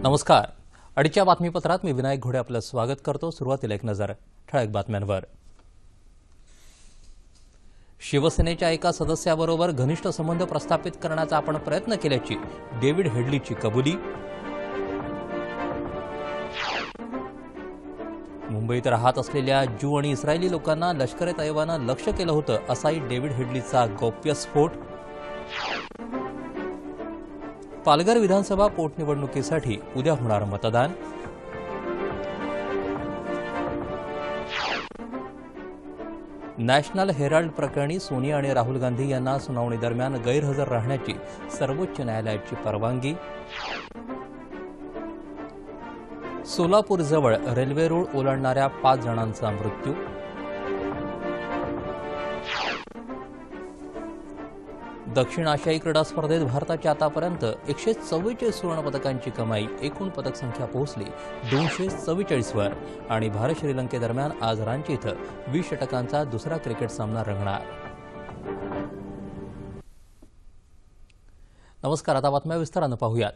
नमस्कार. अडीच्या बातमीपत्रात मी विनायक घोडे आपलं स्वागत करतो. सुरुवातीला एक नजर ठळक बातम्यांवर. शिवसेनेच्या एका सदस्याबरोबर घनिष्ठ संबंध प्रस्थापित करण्याचा आपण प्रयत्न केल्याची डेव्हिड हेडलीची कबुली. मुंबईत राहत असलेल्या ज्यू आणि इस्रायली लोकांना लष्कर ए तैयबानं लक्ष्य केलं होतं असाही डेव्हिड हेडलीचा गौप्यस्फोट. पालघर विधानसभा पोटनिवडणुकीसाठी उद्या होणार मतदान. नॅशनल हेराल्ड प्रकरणी सोनिया आणि राहुल गांधी यांना सुनावणी दरम्यान गैरहजर राहण्याची सर्वोच्च न्यायालयाची परवानगी. सोलापूरजवळ रेल्वे रूळ ओलांडणाऱ्या 5 जणांचा मृत्यू. दक्षिण आशियाई क्रीडा स्पर्धेत भारताची आतापर्यंत 144 सुवर्णपदकांची कमाई. एकूण पदक संख्या पोहोचली 244 वर. आणि भारत श्रीलंकेदरम्यान आज रांची इथं 20 षटकांचा दुसरा क्रिकेट सामना रंगणार. नमस्कार. आता बातम्या विस्तारानं पाहूयात.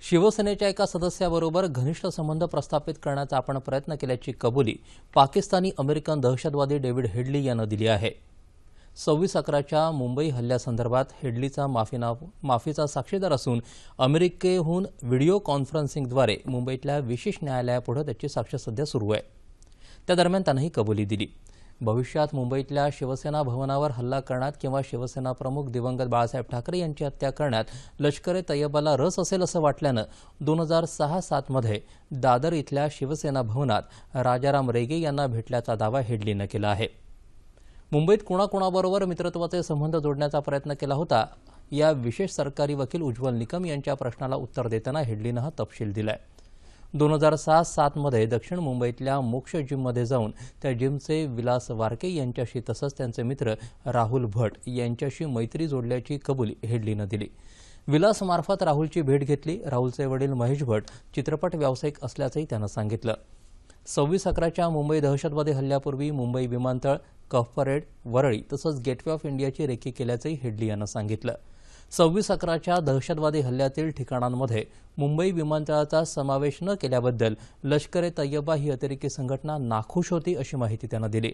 शिवसेनेच्या एका सदस्याबरोबर घनिष्ठ संबंध प्रस्थापित करण्याचा आपण प्रयत्न केल्याची कबुली पाकिस्तानी अमेरिकन दहशतवादी डेव्हिड हेडली यानं दिली आहे. 26/11च्या मुंबई हल्ल्यासंदर्भात हेडलीचा माफीचा साक्षीदार असून अमेरिकेहून व्हिडिओ कॉन्फरन्सिंगद्वारे मुंबईतल्या विशेष न्यायालयापुढे त्याची साक्ष सध्या सुरू आहे. त्या दरम्यान त्यानं ही कबुली दिली. भविष्यात मुंबईतल्या शिवसेना भवनावर हल्ला करण्यात किंवा शिवसेना प्रमुख दिवंगत बाळासाहेब ठाकरे यांची हत्या करण्यात लष्कर ए तैयबाला रस असेल असं वाटल्यानं 2006-07 मध्ये दादर इथल्या शिवसेना भवनात राजाराम रेगे यांना भेटल्याचा दावा हेडलीनं केला आहे. मुंबईत कोणाकोणाबरोबर मित्रत्वाचे संबंध जोडण्याचा प्रयत्न केला होता या विशेष सरकारी वकील उज्ज्वल निकम यांच्या प्रश्नाला उत्तर देताना हेडलीनं हा तपशील दिलाय. 2006-07 मध्ये दक्षिण मुंबईतल्या मोक्ष जिममध्ये जाऊन त्या जिमचे विलास वारके यांच्याशी तसंच त्यांचे मित्र राहुल भट यांच्याशी मैत्री जोडल्याची कबुली हेडलीनं दिली. विलासमार्फत राहुलची भेट घेतली. राहुलचे वडील महेश भट चित्रपट व्यावसायिक असल्याचंही त्यानं सांगितलं. 26/11च्या मुंबई दहशतवादी हल्ल्यापूर्वी मुंबई विमानतळ, कफ परेड, वरळी तसंच गेटवे ऑफ इंडियाची रेकी केल्याचंही हेडली यानं सांगितलं. 26/11च्या दहशतवादी हल्ल्यातील ठिकाणांमध्ये मुंबई विमानतळाचा समावेश न केल्याबद्दल लष्कर ए तैयबा ही अतिरेकी संघटना नाखुश होती अशी माहिती त्यानं दिली.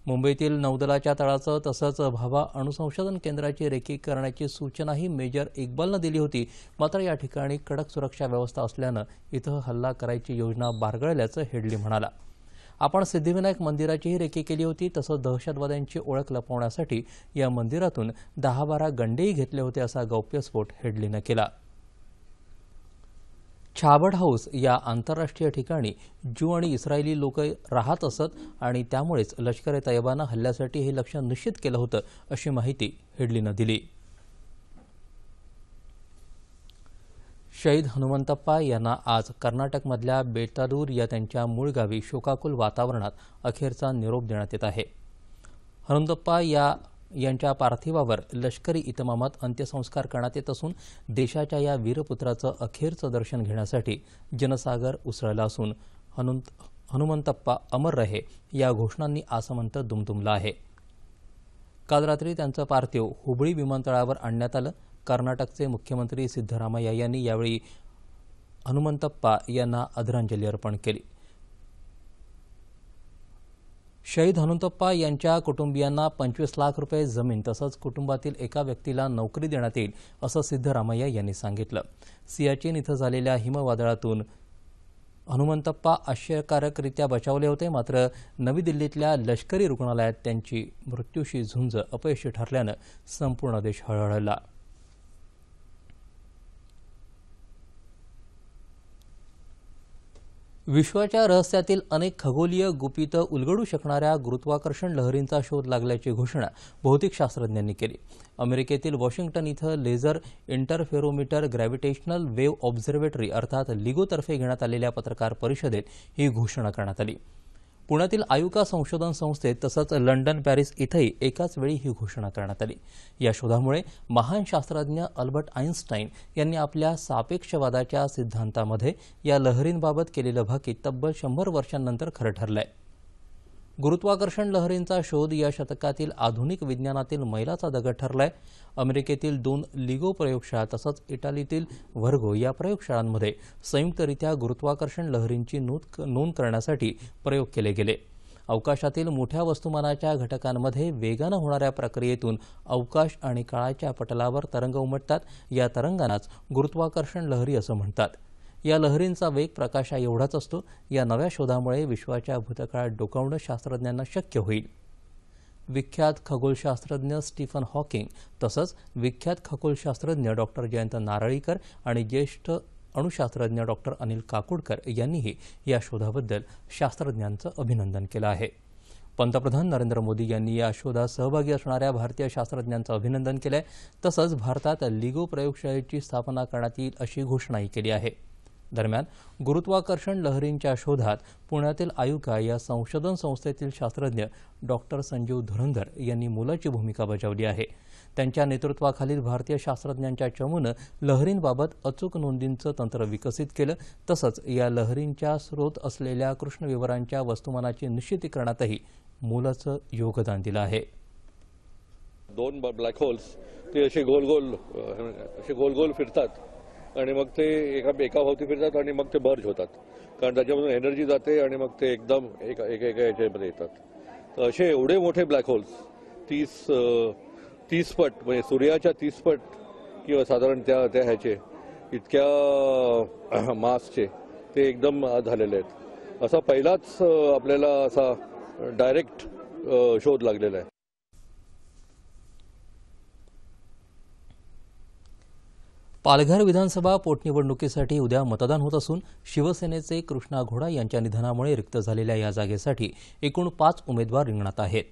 मुंबईतील नौदलाच्या तळाचं तसंच भाभा अणुसंशोधन केंद्राची रेकी करण्याची सूचनाही मेजर इक्बालनं दिली होती. मात्र या ठिकाणी कडक सुरक्षा व्यवस्था असल्यानं इथं हल्ला करायची योजना बारगळल्याचं हेडली म्हणाला. आपण सिद्धिविनायक मंदिराचीही रेकी केली होती. तसंच दहशतवाद्यांची ओळख लपवण्यासाठी या मंदिरातून 10-12 गंडेही घेतले होते असा गौप्यस्फोट हेडलीनं केला. छाबड हाऊस या आंतरराष्ट्रीय ठिकाणी ज्यू आणि इस्रायली लोक राहत असत आणि त्यामुळेच लष्कर ए तैयबानं हल्ल्यासाठी हे लक्ष्य निश्चित केलं होतं अशी माहिती हेडलीनं दिली. शहीद हनुमंतप्पा यांना आज कर्नाटकमधल्या बेतालूर या त्यांच्या मूळ गावी शोकाकुल वातावरणात अखेरचा निरोप देण्यात येत आहे. हनुमंतप्पा यांच्या पार्थिवावर लष्करी इतमामात अंत्यसंस्कार करण्यात येत असून देशाच्या या वीरपुत्राचं अखेरचं दर्शन घेण्यासाठी जनसागर उसळला असून हनुमंतप्पा अमर रहे या घोषणांनी आसमंत दुमदुमला आहे. काल रात्री त्यांचं पार्थिव हुबळी विमानतळावर आणण्यात आलं. कर्नाटकचे मुख्यमंत्री सिद्धरामय्या यांनी यावेळी हनुमंतप्पा यांना आदरांजली अर्पण केली. शहीद हनुमंतप्पा यांच्या कुटुंबियांना 25 लाख रुपये जमीन तसंच कुटुंबातील एका व्यक्तीला नोकरी देण्यात येईल असं सिद्धरामय्या यांनी सांगितलं. सियाचीन इथं झालेल्या हिमवादळातून हनुमंतप्पा आश्चर्यकारकरित्या बचावले होते. मात्र नवी दिल्लीतल्या लष्करी रुग्णालयात त्यांची मृत्यूशी झुंज अपयशी ठरल्यानं संपूर्ण देश हळहळला. विश्वाच्या रहस्यातील अनेक खगोलीय गुपितं उलगडू शकणाऱ्या गुरुत्वाकर्षण लहरींचा शोध लागल्याची घोषणा भौतिक शास्त्रज्ञांनी केली. अमेरिकेतील वॉशिंग्टन इथं laser interferometer gravitational wave observatory अर्थात लिगोतर्फे घेण्यात आलेल्या पत्रकार परिषदेत ही घोषणा करण्यात आली. पुण्यातील आयुका संशोधन संस्थेत तसंच लंडन, पॅरिस इथंही एकाच वेळी ही घोषणा करण्यात आली. या शोधामुळे महान शास्त्रज्ञ अल्बर्ट आइन्स्टाईन यांनी आपल्या सापेक्षवादाच्या सिद्धांतामध्ये या लहरींबाबत केलेलं भाकीत तब्बल 100 वर्षांनंतर खरं ठरलंय. गुरुत्वाकर्षण लहरींचा शोध या शतकातील आधुनिक विज्ञानातील मैलाचा दगड ठरलाय. अमेरिकेतील 2 लिगो प्रयोगशाळा तसंच इटालीतील व्हर्गो या प्रयोगशाळांमध्ये संयुक्तरित्या गुरुत्वाकर्षण लहरींची नोंद करण्यासाठी प्रयोग केले गेले. अवकाशातील मोठ्या वस्तुमानाच्या घटकांमध्ये वेगानं होणाऱ्या प्रक्रियेतून अवकाश आणि काळाच्या पटलावर तरंग उमटतात. या तरंगांनाच गुरुत्वाकर्षण लहरी असं म्हणतात. या लहरींचा वेग प्रकाशा एवढाच असतो. या नव्या शोधामुळे विश्वाच्या भूतकाळात डोकावणं शास्त्रज्ञांना शक्य होईल. विख्यात खगोलशास्त्रज्ञ स्टीफन हॉकिंग तसंच विख्यात खगोलशास्त्रज्ञ डॉक्टर जयंत नारळीकर आणि ज्येष्ठ अणुशास्त्रज्ञ डॉक्टर अनिल काकोडकर यांनीही या शोधाबद्दल शास्त्रज्ञांचं अभिनंदन केलं आहे. पंतप्रधान नरेंद्र मोदी यांनी या शोधात सहभागी असणाऱ्या भारतीय शास्त्रज्ञांचं अभिनंदन केलं आहे. तसंच भारतात लिगो प्रयोगशाळेची स्थापना करण्यात येईल अशी घोषणाही केली आहे. दरम्यान गुरुत्वाकर्षण लहरींच्या शोधात पुण्यातील आयुका या संशोधन संस्थेतील शास्त्रज्ञ डॉक्टर संजीव धुरंधर यांनी मोलाची भूमिका बजावली आहे. त्यांच्या नेतृत्वाखालील भारतीय शास्त्रज्ञांच्या चमूनं लहरींबाबत अचूक नोंदींचं तंत्र विकसित केलं. तसंच या लहरींच्या स्रोत असलेल्या कृष्णविवरांच्या वस्तुमानाची निश्चिती करण्यातही मोलाचं योगदान दिलं आहे. 2 ब्लॅक होल्स ते असे गोल गोल फिरतात आणि मग ते एका भोवती फिरतात आणि मग ते बर्ज होतात, कारण त्याच्यामधून एनर्जी जाते आणि मग ते एकदम एका याच्यामध्ये येतात. तर असे एवढे मोठे ब्लॅक होल्स 30 पट म्हणजे सूर्याच्या 30 पट किंवा साधारण त्या ह्याचे इतक्या मासचे ते एकदम झालेले आहेत. असा पहिलाच आपल्याला असा डायरेक्ट शोध लागलेला आहे. पालघर विधानसभा पोटनिवडणुकीसाठी उद्या मतदान होत असून शिवसेनेचे कृष्णा घोडा यांच्या निधनामुळे रिक्त झालेल्या या जागेसाठी एकूण 5 उमेदवार रिंगणात आहेत.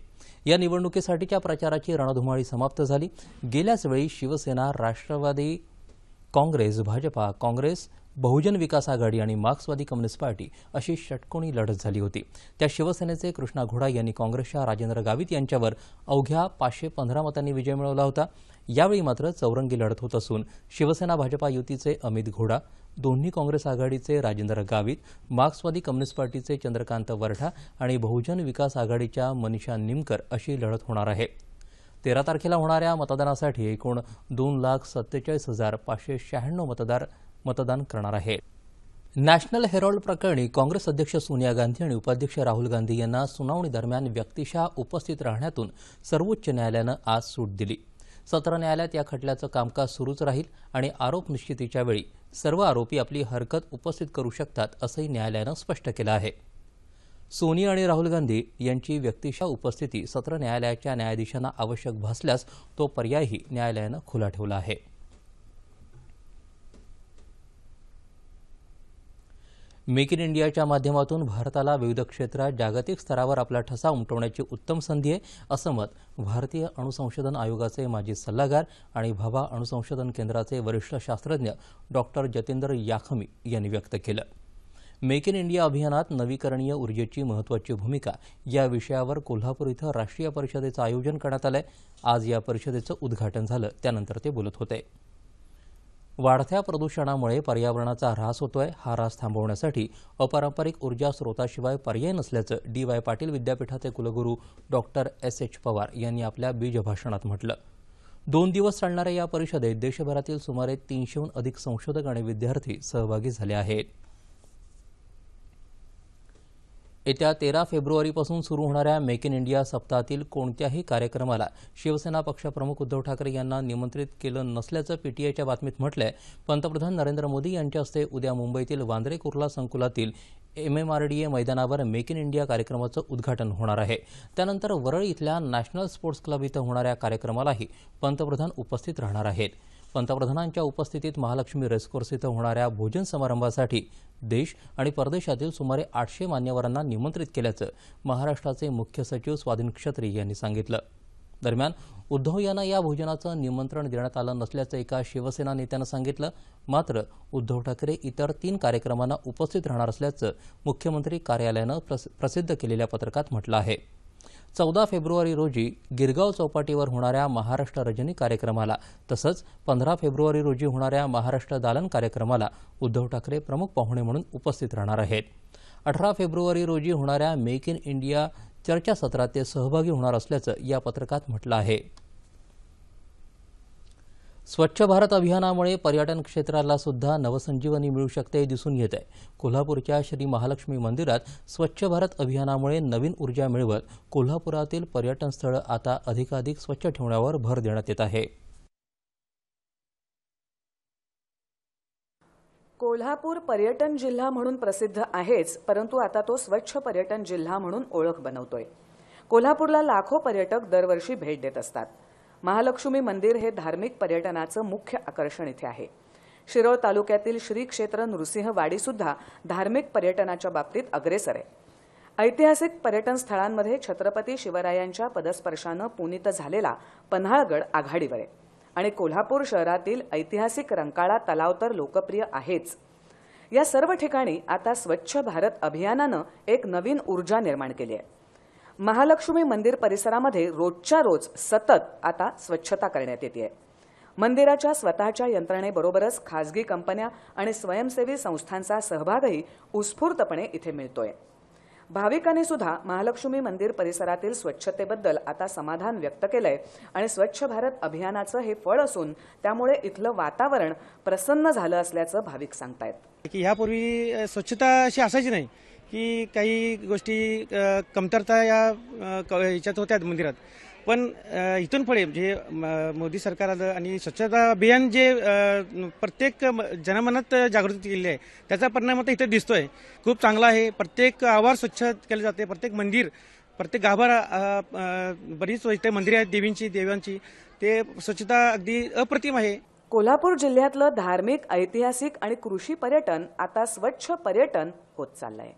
या निवडणुकीसाठीच्या प्रचाराची रणधुमाळी समाप्त झाली. गेल्याच वेळी शिवसेना, राष्ट्रवादी काँग्रेस, भाजपा, काँग्रेस, बहुजन विकास आघाडी आणि मार्क्सवादी कम्युनिस्ट पार्टी अशी षटकोनी लढत झाली होती. त्या शिवसेनेचे कृष्णा घोडा यांनी काँग्रेसच्या राजेंद्र गावित यांच्यावर अवघ्या 515 मतांनी विजय मिळवला होता. यावेळी मात्र चौरंगी लढत होत असून शिवसेना भाजपा युतीचे अमित घोडा, दोन्ही काँग्रेस आघाडीचे राजेंद्र गावित, मार्क्सवादी कम्युनिस्ट पार्टीचे चंद्रकांत वरठा आणि बहुजन विकास आघाडीच्या मनीषा निमकर अशी लढत होणार आहे. 13 तारखेला होणाऱ्या मतदानासाठी एकूण 2,47,596 मतदार मतदान करणार आहेत. नॅशनल हेरॉल्ड प्रकरणी काँग्रेस अध्यक्ष सोनिया गांधी आणि उपाध्यक्ष राहुल गांधी यांना सुनावणी दरम्यान व्यक्तिशः उपस्थित राहण्यातून सर्वोच्च न्यायालयानं आज सूट दिली. सत्र न्यायालयात या खटल्याचं कामकाज सुरूच राहील आणि आरोप निश्चितीच्या वेळी सर्व आरोपी आपली हरकत उपस्थित करू शकतात असंही न्यायालयानं स्पष्ट केलं आहे. सोनिया आणि राहुल गांधी यांची व्यक्तिशः उपस्थिती सत्र न्यायालयाच्या न्यायाधीशांना आवश्यक भासल्यास तो पर्यायही न्यायालयानं खुला ठेवला आहे. मेक इन इंडियाच्या माध्यमातून भारताला विविध क्षेत्रात जागतिक स्तरावर आपला ठसा उमटवण्याची उत्तम संधी आहे असं मत भारतीय अणुसंशोधन आयोगाचे माजी सल्लागार आणि भाभा अणुसंशोधन केंद्राचे वरिष्ठ शास्त्रज्ञ डॉक्टर जतेंद्र याखमी यांनी व्यक्त केलं. मेक इन इंडिया अभियानात नवीकरणीय ऊर्जेची महत्त्वाची भूमिका या विषयावर कोल्हापूर इथं राष्ट्रीय परिषदेचं आयोजन करण्यात आलंय. आज या परिषदेचं उद्घाटन झालं, त्यानंतर ते बोलत होते. वाढत्या प्रदूषणामुळे पर्यावरणाचा ऱ्हास होतोय. हा ऱ्हास थांबवण्यासाठी अपारंपरिक ऊर्जा स्रोताशिवाय पर्याय नसल्याचं डी.वाय. पाटील विद्यापीठाचे कुलगुरू डॉक्टर एस.एच. पवार यांनी आपल्या बीजभाषणात म्हटलं. 2 दिवस चालणाऱ्या या परिषदेत देशभरातील सुमारे 300हून अधिक संशोधक आणि विद्यार्थी सहभागी झाले आहेत. येत्या 13 फेब्रुवारीपासून सुरू होणाऱ्या मेक इन इंडिया सप्ताहातील कोणत्याही कार्यक्रमाला शिवसेना पक्षप्रमुख उद्धव ठाकरे यांना निमंत्रित केलं नसल्याचं पीटीआयच्या बातमीत म्हटलंय. पंतप्रधान नरेंद्र मोदी यांच्या हस्ते उद्या मुंबईतील वांद्रे कुर्ला संकुलातील MMRDA मैदानावर मेक इन इंडिया कार्यक्रमाचं उद्घाटन होणार आहे. त्यानंतर वरळी इथल्या नॅशनल स्पोर्ट्स क्लब इथं होणाऱ्या कार्यक्रमालाही पंतप्रधान उपस्थित राहणार आहेत. पंतप्रधानांच्या उपस्थितीत महालक्ष्मी रेसकोर्स इथं होणाऱ्या भोजन समारंभासाठी देश आणि परदेशातील सुमारे 800 मान्यवरांना निमंत्रित केल्याचं महाराष्ट्राचे मुख्य सचिव स्वाधीन क्षत्री यांनी सांगितलं. दरम्यान उद्धव यांना या भोजनाचं निमंत्रण देण्यात आलं नसल्याचं एका शिवसेना नेत्यानं सांगितलं. मात्र उद्धव ठाकरे इतर 3 कार्यक्रमांना उपस्थित राहणार असल्याचं मुख्यमंत्री कार्यालयानं प्रसिद्ध केलेल्या पत्रकात म्हटलं आहे. 14 फेब्रुवारी रोजी गिरगाव चौपाटीवर होणाऱ्या महाराष्ट्र रजनी कार्यक्रमाला तसंच 15 फेब्रुवारी रोजी होणाऱ्या महाराष्ट्र दालन कार्यक्रमाला उद्धव ठाकरे प्रमुख पाहुणे म्हणून उपस्थित राहणार आहेत. 18 फेब्रुवारी रोजी होणाऱ्या मेक इन इंडिया चर्चासत्रात ते सहभागी होणार असल्याचं या पत्रकात म्हटलं आहे. स्वच्छ भारत अभियानामुळे पर्यटन क्षेत्राला सुद्धा नवसंजीवनी मिळू शकते हे दिसून येत आहे. कोल्हापूरच्या श्री महालक्ष्मी मंदिरात स्वच्छ भारत अभियानामुळे नवीन ऊर्जा मिळवत कोल्हापुरातील पर्यटन स्थळं आता अधिकाधिक स्वच्छ ठेवण्यावर भर देण्यात येत आहे. कोल्हापूर पर्यटन जिल्हा म्हणून प्रसिद्ध आहेच, परंतु आता तो स्वच्छ पर्यटन जिल्हा म्हणून ओळख बनवतोय. कोल्हापूरला लाखो पर्यटक दरवर्षी भेट देत असतात. महालक्ष्मी मंदिर हे धार्मिक पर्यटनाचं मुख्य आकर्षण इथे आहे. शिरोळ तालुक्यातील श्री क्षेत्र नृसिंहवाडी सुद्धा धार्मिक पर्यटनाच्या बाबतीत अग्रेसर आहे. ऐतिहासिक पर्यटन स्थळांमध्ये छत्रपती शिवरायांच्या पदस्पर्शानं पुनीत झालेला पन्हाळगड आघाडीवर आहे आणि कोल्हापूर शहरातील ऐतिहासिक रंकाळा तलाव तर लोकप्रिय आहेच. या सर्व ठिकाणी आता स्वच्छ भारत अभियानानं एक नवीन ऊर्जा निर्माण केली आहे. महालक्ष्मी मंदिर परिसरामध्ये रोजच्या रोज सतत आता स्वच्छता करण्यात येते. मंदिराच्या स्वतःच्या यंत्रणेबरोबरच खासगी कंपन्या आणि स्वयंसेवी संस्थांचा सहभागही उत्स्फूर्तपणे इथे मिळतोय. भाविकांनी सुद्धा महालक्ष्मी मंदिर परिसरातील स्वच्छतेबद्दल आता समाधान व्यक्त केलंय आणि स्वच्छ भारत अभियानाचं हे फळ असून त्यामुळे इथलं वातावरण प्रसन्न झालं असल्याचं भाविक सांगतायत. की यापूर्वी स्वच्छता अशी असायची नाही, की काही गोष्टी कमतरता याच्यात होत्या मंदिरात. पण इथून पुढे जे मोदी सरकार आलं आणि स्वच्छता अभियान जे प्रत्येक जनमनात जागृती केली आहे त्याचा परिणाम आता इथे दिसतोय. खूप चांगला आहे. प्रत्येक आवार स्वच्छ केले जाते. प्रत्येक मंदिर, प्रत्येक गाभारा, बरीच मंदिरे आहेत देवांची, ते स्वच्छता अगदी अप्रतिम आहे. कोल्हापूर जिल्ह्यातलं धार्मिक, ऐतिहासिक आणि कृषी पर्यटन आता स्वच्छ पर्यटन होत चाललंय.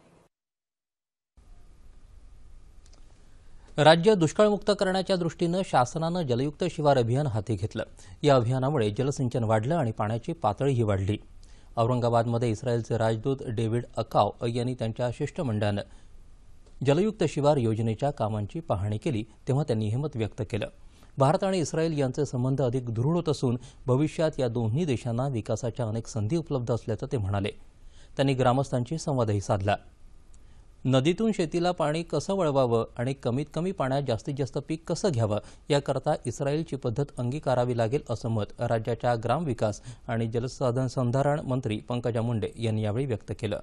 राज्य दुष्काळमुक्त करण्याच्या दृष्टीनं शासनानं जलयुक्त शिवार अभियान हाती घेतलं. या अभियानामुळे जलसिंचन वाढलं आणि पाण्याची पातळीही वाढली. औरंगाबादमध्ये इस्रायलचे राजदूत डेव्हिड अकाव यांनी त्यांच्या शिष्टमंडळानं जलयुक्त शिवार योजनेच्या कामांची पाहणी केली तेव्हा त्यांनी हे मत व्यक्त केलं. भारत आणि इस्रायल यांचे संबंध अधिक दृढ होत असून भविष्यात या दोन्ही देशांना विकासाच्या अनेक संधी उपलब्ध असल्याचं ते म्हणाले. त्यांनी ग्रामस्थांशी संवादही साधला. नदीतून शेतीला पाणी कसं वळवावं आणि कमीत कमी पाण्यात जास्तीत जास्त पीक कसं घ्यावं याकरता इस्रायलची पद्धत अंगीकारावी लागेल असं मत राज्याच्या ग्रामविकास आणि जलसंधारण मंत्री पंकजा मुंडे यांनी यावेळी व्यक्त केलं.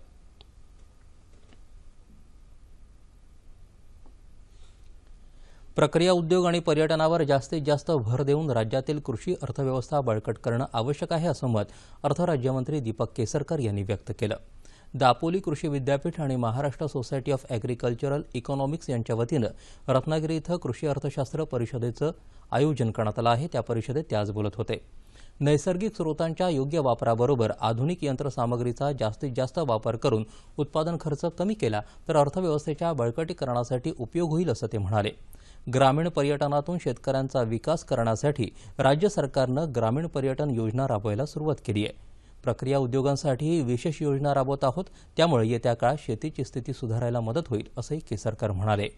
प्रक्रिया उद्योग आणि पर्यटनावर जास्तीत जास्त भर देऊन राज्यातील कृषी अर्थव्यवस्था बळकट करणं आवश्यक आहे असं मत अर्थराज्यमंत्री दीपक केसरकर यांनी व्यक्त केलं. दापोली कृषी विद्यापीठ आणि Maharashtra society of agricultural economics यांच्या वतीनं रत्नागिरी इथं कृषी अर्थशास्त्र परिषदेचं आयोजन करण्यात आलं आहे. त्या परिषदेत ते आज बोलत होते. नैसर्गिक स्रोतांच्या योग्य वापराबरोबर आधुनिक यंत्रसामग्रीचा जास्तीत जास्त वापर करून उत्पादन खर्च कमी केला तर अर्थव्यवस्थेच्या बळकटीकरणासाठी उपयोग होईल असं ते म्हणाले. ग्रामीण पर्यटनातून शेतकऱ्यांचा विकास करण्यासाठी राज्य सरकारनं ग्रामीण पर्यटन योजना राबवायला सुरुवात केली आहे. प्रक्रिया उद्योगांसाठी विशेष योजना राबवत आहोत. त्यामुळे येत्या काळात शेतीची स्थिती सुधारायला मदत होईल असंही केसरकर म्हणाले.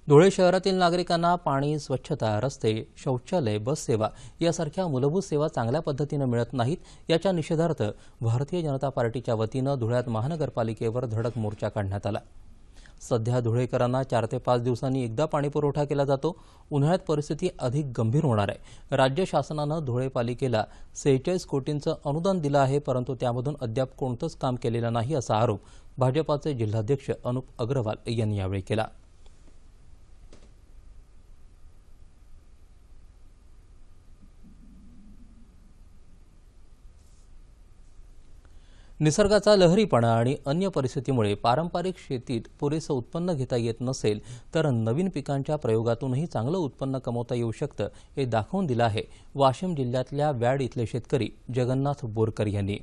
धुळे शहरातील नागरिकांना पाणी, स्वच्छता, रस्ते, शौचालय, बस सेवा यासारख्या मूलभूत सेवा चांगल्या पद्धतीनं मिळत नाहीत. याच्या निषेधार्थ भारतीय जनता पार्टीच्या वतीनं धुळ्यात महानगरपालिकेवर धडक मोर्चा काढण्यात आला. सध्या धुळेकरांना 4 ते 5 दिवसांनी एकदा पाणीपुरवठा केला जातो. उन्हाळ्यात परिस्थिती अधिक गंभीर होणार आहे. राज्य शासनानं धुळे पालिकेला 46 कोटींचं अनुदान दिलं आहे, परंतु त्यामधून अद्याप कोणतंच काम केलेलं नाही असा आरोप भाजपाचे जिल्हाध्यक्ष अनुप अग्रवाल यांनी यावेळी केला. निसर्गाचा लहरीपणा आणि अन्य परिस्थितीमुळे पारंपरिक शेतीत पुरेसं उत्पन्न घेता येत नसेल तर नवीन पिकांच्या प्रयोगातूनही चांगलं उत्पन्न कमवता येऊ शकतं हे दाखवून दिलं आहे वाशिम जिल्ह्यातल्या व्याड इथले शेतकरी जगन्नाथ बोरकर यांनी.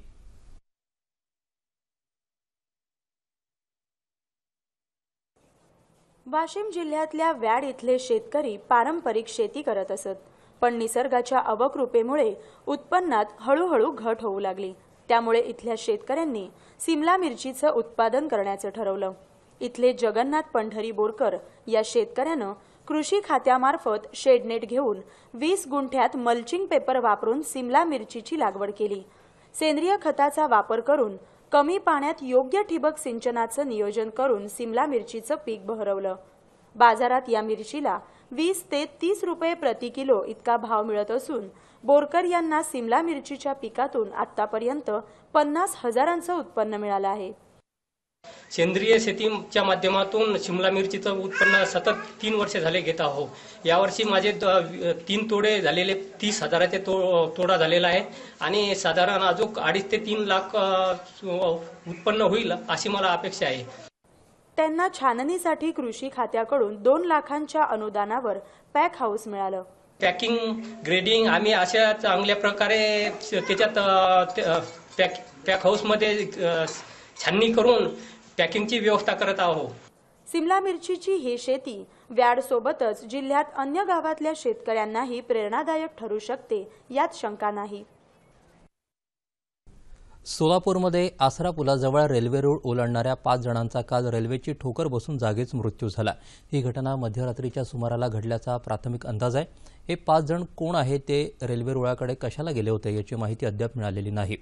वाशिम जिल्ह्यातल्या व्याड इथले शेतकरी पारंपरिक शेती करत असत, पण निसर्गाच्या अवकृपेमुळे उत्पन्नात हळूहळू घट होऊ लागली. त्यामुळे इथल्या शेतकऱ्यांनी सिमला मिरचीचं उत्पादन करण्याचं ठरवलं. इथले जगन्नाथ पंढरी बोरकर या शेतकऱ्यानं कृषी खात्यामार्फत शेडनेट घेऊन 20 गुंठ्यात मल्चिंग पेपर वापरून सिमला मिरचीची लागवड केली. सेंद्रिय खताचा वापर करून कमी पाण्यात योग्य ठिबक सिंचनाचं नियोजन करून सिमला मिरचीचं पीक बहरवलं. बाजारात या मिरचीला 20 ते 30 रुपये प्रति किलो इतका भाव मिळत असून बोरकर यांना सिमला मिरचीच्या पिकातून आतापर्यंत 50,000चं उत्पन्न मिळालं आहे. सेंद्रिय शेतीच्या माध्यमातून शिमला मिरचीचं उत्पन्न सतत 3 वर्षे झाले घेत आहो. यावर्षी माझे 3 तोडे झालेले 30,000चे तोडा झालेला आहे आणि साधारण अजून 2.5 ते 3 लाख उत्पन्न होईल अशी मला अपेक्षा आहे. त्यांना छाननीसाठी कृषी खात्याकडून 2 लाखांच्या अनुदानावर पॅक हाऊस मिळालं. पॅकिंग ग्रेडिंग आम्ही अशा चांगल्या प्रकारे त्याच्यात पॅक हाऊसमध्ये छाननी करून पॅकिंगची व्यवस्था करत आहोत. सिमला मिरचीची ही शेती व्याडसोबतच जिल्ह्यात अन्य गावातल्या शेतकऱ्यांनाही प्रेरणादायक ठरू शकते यात शंका नाही. सोलापूरमध्ये आसरा पुलाजवळ रेल्वे रूळ ओलांडणाऱ्या 5 जणांचा काल रेल्वेची ठोकर बसून जागीच मृत्यू झाला. ही घटना मध्यरात्रीच्या सुमाराला घडल्याचा प्राथमिक अंदाज आहे. हे 5 जण कोण आहेत ते रेल्वे रुळाकडे कशाला गेले होते याची माहिती अद्याप मिळालेली नाही.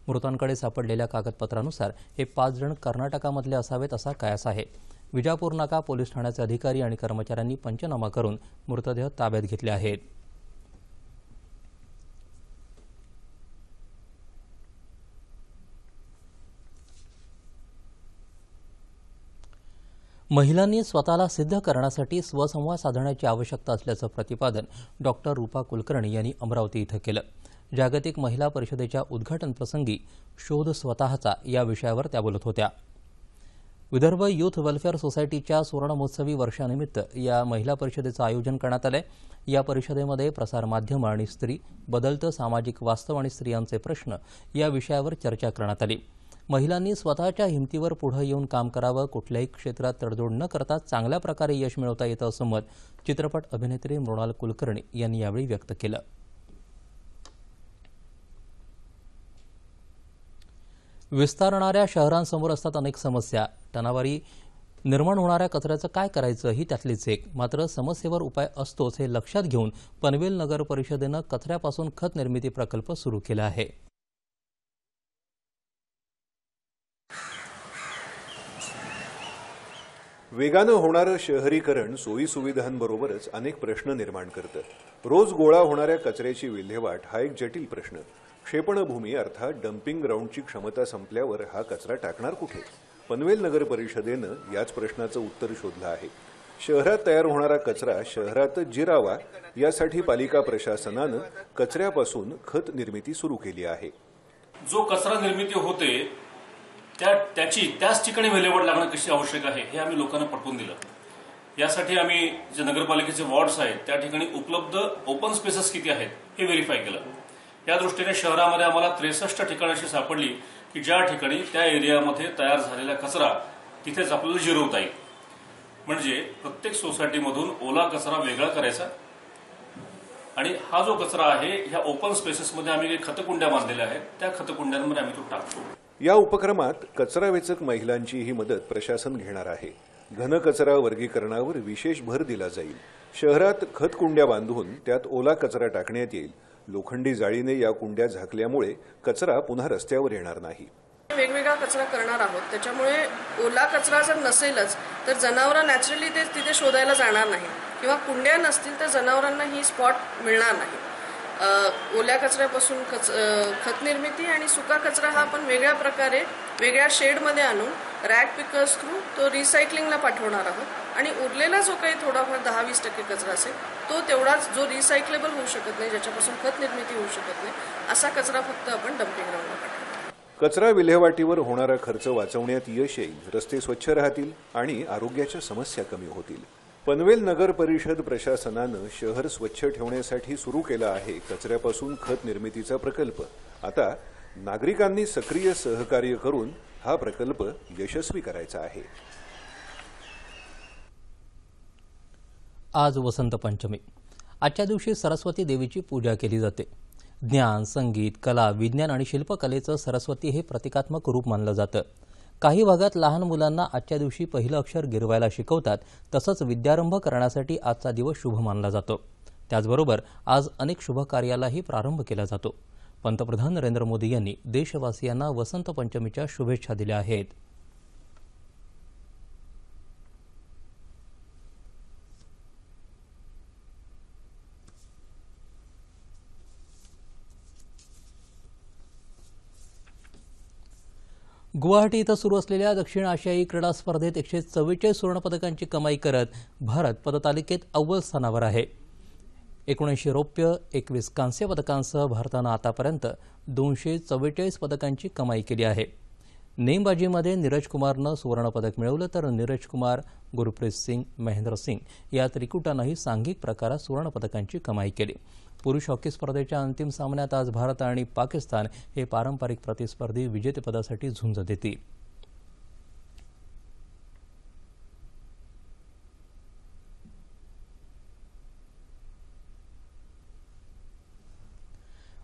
मृतांकडे सापडलेल्या कागदपत्रानुसार हे 5 जण कर्नाटकामधले असावेत असा कयास आहे. विजापूर नाका पोलीस ठाण्याचे अधिकारी आणि कर्मचाऱ्यांनी पंचनामा करून मृतदेह ताब्यात घेतले आहेत. महिलांनी स्वतःला सिद्ध करण्यासाठी स्वसंवाद साधण्याची आवश्यकता असल्याचं प्रतिपादन डॉक्टर रूपा कुलकर्णी यांनी अमरावती इथं केलं. जागतिक महिला परिषदेच्या उद्घाटन प्रसंगी शोध स्वतःचा या विषयावर त्या बोलत होत्या. विदर्भ युथ वेलफेअर सोसायटीच्या सुवर्णमहोत्सवी वर्षानिमित्त या महिला परिषदेचं आयोजन करण्यात आलंय. या परिषदेमध्ये प्रसारमाध्यमं आणि स्त्री, बदलतं सामाजिक वास्तव आणि स्त्रियांचे प्रश्न या विषयावर चर्चा करण्यात आली. महिलांनी स्वतःच्या हिमतीवर पुढे येऊन काम करावं, कुठल्याही क्षेत्रात तडजोड न करता चांगल्या प्रकारे यश मिळवता येतं असं मत चित्रपट अभिनेत्री मृणाल कुलकर्णी यांनी यावेळी व्यक्त केलं. विस्तारणाऱ्या शहरांसमोर असतात अनेक समस्या. टनावारी निर्माण होणाऱ्या कचऱ्याचं काय करायचं ही त्यातलीच एक. मात्र समस्येवर उपाय असतोच हे लक्षात घेऊन पनवेल नगर परिषदेनं कचऱ्यापासून खत निर्मिती प्रकल्प सुरू केला आहे. वेगानं होणारं शहरीकरण सोयीसुविधांबरोबरच अनेक प्रश्न निर्माण करतं. रोज गोळा होणाऱ्या कचऱ्याची विल्हेवाट हा एक जटिल प्रश्न. क्षेपणभूमी अर्थात डम्पिंग ग्राउंडची क्षमता संपल्यावर हा कचरा टाकणार कुठे? पनवेल नगर परिषदेनं याच प्रश्नाचं उत्तर शोधलं आहे. शहरात तयार होणारा कचरा शहरातच जिरावा यासाठी पालिका प्रशासनानं कचऱ्यापासून खत निर्मिती सुरू केली आहे. जो कचरा निर्मिती होते त्याच ठिकाणी विल्हेवाट लागणं कशी आवश्यक आहे हे आम्ही लोकांना पटवून दिलं. यासाठी आम्ही जे नगरपालिकेचे वॉर्ड्स आहेत त्या ठिकाणी उपलब्ध ओपन स्पेसेस किती आहेत हे व्हेरीफाय केलं. या दृष्टीने शहरामध्ये आम्हाला 63 ठिकाणं अशी सापडली की ज्या ठिकाणी त्या एरियामध्ये तयार झालेला कचरा तिथेच आपल्याला जिरवता येईल. म्हणजे प्रत्येक सोसायटीमधून ओला कचरा वेगळा करायचा आणि हा जो कचरा आहे ह्या ओपन स्पेसेसमध्ये आम्ही काही खतकुंड्या बांधलेल्या आहेत त्या खतकुंड्यांमध्ये आम्ही तो टाकतो. या उपक्रमात कचरा वेचक महिलांचीही मदत प्रशासन घेणार आहे. घनकचरा वर्गीकरणावर विशेष भर दिला जाईल. शहरात खतकुंड्या बांधून त्यात ओला कचरा टाकण्यात येईल. लोखंडी जाळीने या कुंड्या झाकल्यामुळे कचरा पुन्हा रस्त्यावर येणार नाही. वेगवेगळा कचरा करणार आहोत त्याच्यामुळे ओला कचरा जर नसेलच तर जनावरं नॅचरली ते तिथे शोधायला जाणार नाही किंवा कुंड्या नसतील तर जनावरांना ही स्पॉट मिळणार नाही. ओल्या कचऱ्यापासून खत निर्मिती आणि सुका कचरा हा आपण वेगळ्या प्रकारे वेगळ्या शेडमध्ये आणून रॅक पिकर्स थ्रू तो रिसायकलिंगला पाठवणार आहोत आणि उरलेला जो काही थोडाफार 10-20% कचरा असेल तो तेवढाच जो रिसायकलेबल होऊ शकत नाही, ज्याच्यापासून खत निर्मिती होऊ शकत नाही, असा कचरा फक्त आपण डम्पिंग ग्राउंडला पाठवतो. कचरा विल्हेवाटीवर होणारा खर्च वाचवण्यात यश येईल. रस्ते स्वच्छ राहतील आणि आरोग्याच्या समस्या कमी होतील. पनवेल नगर परिषद प्रशासनानं शहर स्वच्छ ठेवण्यासाठी सुरू केला आहे कचऱ्यापासून खत निर्मितीचा प्रकल्प. आता नागरिकांनी सक्रिय सहकार्य करून हा प्रकल्प यशस्वी करायचा आहे. आज वसंत पंचमी. आजच्या दिवशी सरस्वती देवीची पूजा केली जाते. ज्ञान, संगीत, कला, विज्ञान आणि शिल्पकलेचं सरस्वती हे प्रतिकात्मक रूप मानलं जातं. काही भागात लहान मुलांना आजच्या दिवशी पहिलं अक्षर गिरवायला शिकवतात. तसंच विद्यारंभ करण्यासाठी आजचा दिवस शुभ मानला जातो. त्याचबरोबर आज अनेक शुभ कार्यालाही प्रारंभ केला जातो. पंतप्रधान नरेंद्र मोदी यांनी देशवासियांना वसंत पंचमीच्या शुभेच्छा दिल्या आहेत. गुवाहाटी इथं सुरू असलेल्या दक्षिण आशियाई क्रीडा स्पर्धेत 144 सुवर्णपदकांची कमाई करत भारत पदतालिकेत अव्वल स्थानावर आहे. 19 रौप्य 21 कांस्य पदकांसह भारतानं आतापर्यंत 244 पदकांची कमाई केली आहे. नेमबाजीमध्ये नीरज कुमारनं सुवर्णपदक मिळवलं तर नीरज कुमार, गुरप्रीत सिंग, महेंद्र सिंग या त्रिकुटानंही सांघिक प्रकारात सुवर्णपदकांची कमाई केली. पुरुष हॉकी स्पर्धेच्या अंतिम सामन्यात आज भारत आणि पाकिस्तान हे पारंपरिक प्रतिस्पर्धी विजेतेपदासाठी झुंज देतील.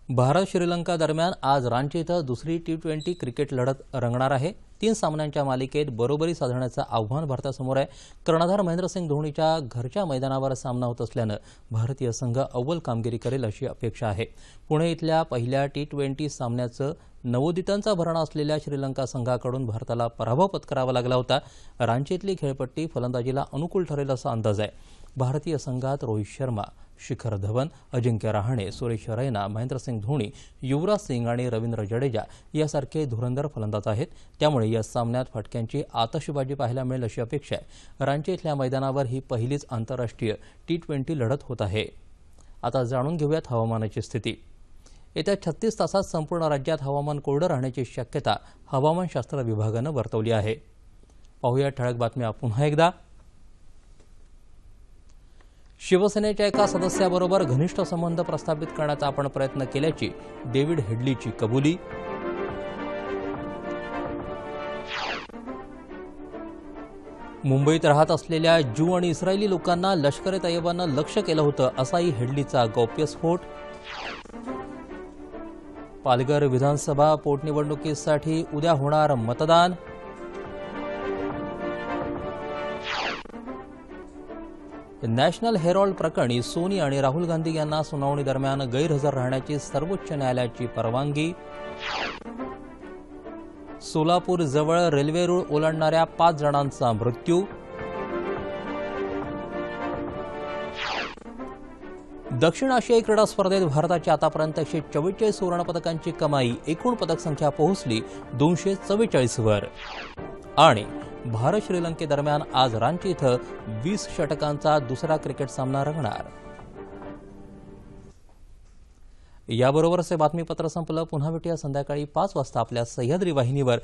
भारत श्रीलंका दरम्यान आज रांची इथं दुसरी T20 क्रिकेट लढत रंगणार आहे. 3 सामन्यांच्या मालिकेत बरोबरी साधण्याचं आव्हान भारतासमोर आहे. कर्णधार महेंद्रसिंग धोनीच्या घरच्या मैदानावर सामना होत असल्यानं भारतीय संघ अव्वल कामगिरी करेल अशी अपेक्षा आहे. पुणे इथल्या पहिल्या T20 सामन्याचं नवोदितांचा भरणा असलेल्या श्रीलंका संघाकडून भारताला पराभव पत्करावा लागला होता. रांचीतली खेळपट्टी फलंदाजीला अनुकूल ठरेल असा अंदाज आहे. भारतीय संघात रोहित शर्मा, शिखर धवन, अजिंक्य रहाणे, सुरेश रैना, महेंद्रसिंग धोनी, युवराज सिंग आणि रवींद्र जडेजा यासारखे धुरंधर फलंदाज आहेत. त्यामुळे या सामन्यात फटक्यांची आतषबाजी पाहायला मिळेल अशी अपेक्षा आहे. रांची इथल्या मैदानावर ही पहिलीच आंतरराष्ट्रीय T20 लढत होत आहे. आता जाणून घेऊयात हवामानाची स्थिती. येत्या 36 तासात संपूर्ण राज्यात हवामान कोरडं राहण्याची शक्यता हवामानशास्त्र विभागानं वर्तवली आहे. पाहूया ठळक बातम्या पुन्हा एकदा. शिवसेनेच्या एका सदस्याबरोबर घनिष्ठ संबंध प्रस्थापित करण्याचा आपण प्रयत्न केल्याची डेव्हिड हेडलीची कबुली. मुंबईत राहत असलेल्या ज्यू आणि इस्रायली लोकांना लष्कर-ए तैयबानं लक्ष्य केलं होतं असाही हेडलीचा गौप्यस्फोट. पालघर विधानसभा पोटनिवडणुकीसाठी उद्या होणार मतदान. नॅशनल हेरॉल्ड प्रकरणी सोनी आणि राहुल गांधी यांना सुनावणी दरम्यान गैरहजर राहण्याची सर्वोच्च न्यायालयाची परवानगी. सोलापूर जवळ रेल्वे रूळ ओलांडणाऱ्या 5 जणांचा मृत्यू. दक्षिण आशियाई क्रीडा स्पर्धेत भारताची आतापर्यंत 144 सुवर्णपदकांची कमाई, एकूण पदक संख्या पोहोचली 244 वर. आणि भारत श्रीलंकेदरम्यान आज रांची इथं 20 षटकांचा दुसरा क्रिकेट सामना रंगणार. याबरोबरच हे बातमीपत्र संपलं. पुन्हा भेटूया संध्याकाळी 5 वाजता आपल्या सह्याद्री वाहिनीवर.